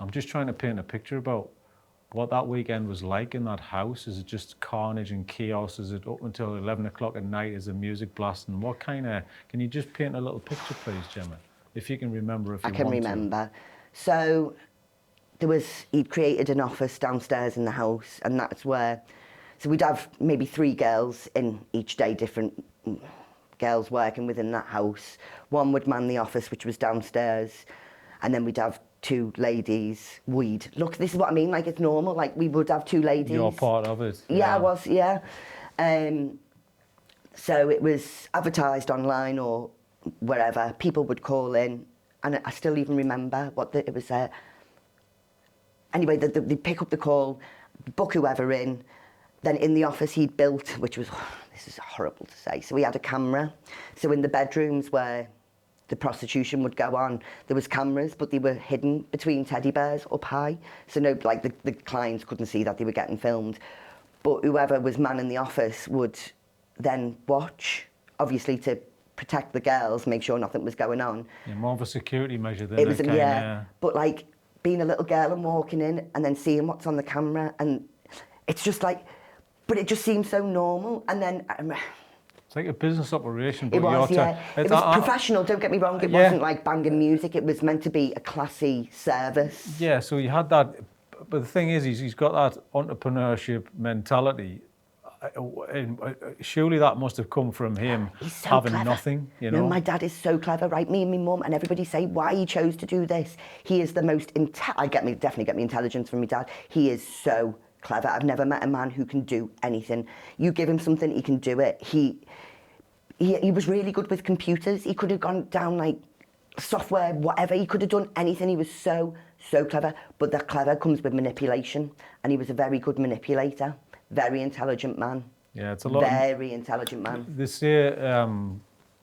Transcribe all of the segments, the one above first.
I'm just trying to paint a picture about what that weekend was like in that house. Is it just carnage and chaos? Is it up until 11 o'clock at night? Is the music blasting? What kind of, can you just paint a little picture, please, Jemma? If you can remember, if you want to. I can remember. So he'd created an office downstairs in the house, and that's where, so we'd have maybe 3 girls in each day, different girls working within that house. One would man the office, which was downstairs, and then we'd have 2 ladies. Look, this is what I mean, like it's normal, like we would have 2 ladies. You're part of it. Yeah, I was, yeah. So it was advertised online or wherever. People would call in, and I still even remember it was. Anyway, they'd pick up the call, book whoever in. Then in the office he'd built, which was, this is horrible to say, so he had a camera. So in the bedrooms where the prostitution would go on, there was cameras, but they were hidden between teddy bears up high. So no, like the clients couldn't see that they were getting filmed. But whoever was manning the office would then watch, obviously to protect the girls, make sure nothing was going on. Yeah, more of a security measure than it was, yeah. But like being a little girl and walking in and then seeing what's on the camera, and it's just like, but it just seems so normal. And then it's like a business operation. But it was, yeah. It was professional, don't get me wrong. It wasn't like banging music. It was meant to be a classy service. Yeah, so you had that. But the thing is, he's got that entrepreneurship mentality. And surely that must have come from him so having clever. Nothing, you know? No, my dad is so clever, right? Me and my mum and everybody say why he chose to do this. He is the most, definitely get me intelligence from my dad. He is so clever. I've never met a man who can do anything. You give him something, he can do it. He was really good with computers. He could have gone down like software, whatever. He could have done anything. He was so clever. But that clever comes with manipulation. And he was a very good manipulator. Very intelligent man. Yeah, it's a lot. Very intelligent man. This year, a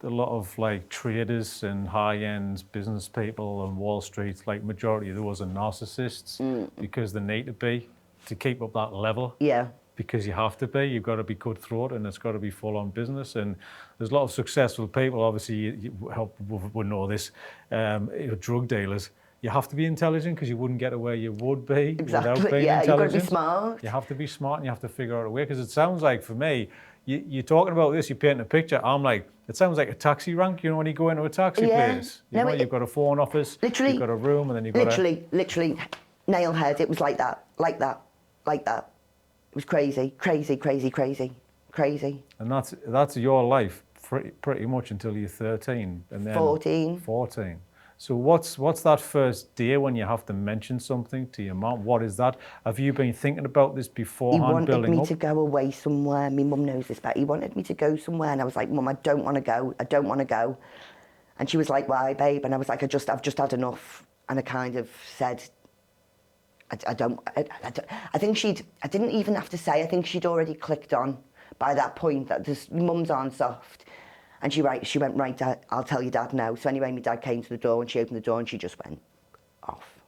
lot of like traders and high-end business people on Wall Street, like majority of those are narcissists because they need to be to keep up that level. Yeah. Because you have to be. You've got to be cutthroat, and it's got to be full-on business. And there's a lot of successful people. Obviously, you would know this. Drug dealers. You have to be intelligent because you wouldn't get where you would be without being intelligent. You've got to be smart. You have to be smart and you have to figure out a way, because it sounds like, for me, you're talking about this, you're painting a picture, I'm like, it sounds like a taxi rank, you know, when you go into a taxi place. You've got a phone office, literally, you've got a room, and then you've got literally, nail head, it was like that. It was crazy. And that's your life pretty much until you're 13. And then 14. So what's that first day when you have to mention something to your mum? What is that? Have you been thinking about this beforehand, building up? He wanted me to go away somewhere. My mum knows this, but he wanted me to go somewhere, and I was like, Mum, I don't want to go. And she was like, why, babe? And I was like, I've just had enough. And I kind of said, I didn't even have to say, I think she'd already clicked on by that point that mums aren't soft. And she went, right, Dad, I'll tell your dad now. So anyway, my dad came to the door and she opened the door and she just went off.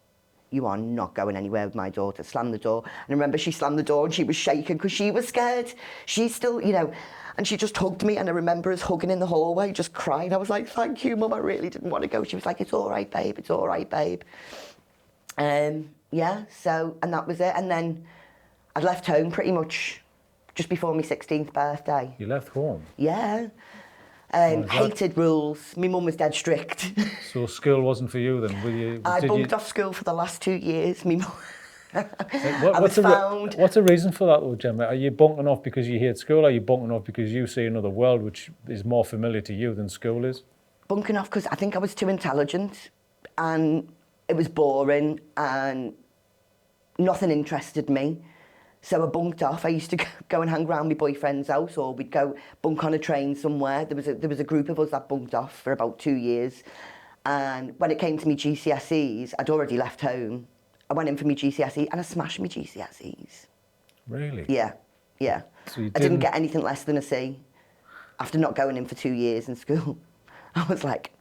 You are not going anywhere with my daughter. Slammed the door. And I remember she slammed the door and she was shaking because she was scared. She's still, you know, and she just hugged me. And I remember us hugging in the hallway, just crying. I was like, thank you, Mum, I really didn't want to go. She was like, it's all right, babe, it's all right, babe. Yeah, so, and that was it. And then I'd left home pretty much just before my 16th birthday. You left home? Yeah. Hated rules. My mum was dead strict. So school wasn't for you then? I bunked off school for the last 2 years. My mum. What's the reason for that, though, Jemma? Are you bunking off because you hate school? Or are you bunking off because you see another world which is more familiar to you than school is? Bunking off because I think I was too intelligent and it was boring and nothing interested me. So I bunked off. I used to go and hang around my boyfriend's house, or we'd go bunk on a train somewhere. There was a group of us that bunked off for about 2 years. And when it came to my GCSEs, I'd already left home. I went in for my GCSE and I smashed my GCSEs. Really? Yeah. So I didn't get anything less than a C after not going in for 2 years in school. I was like...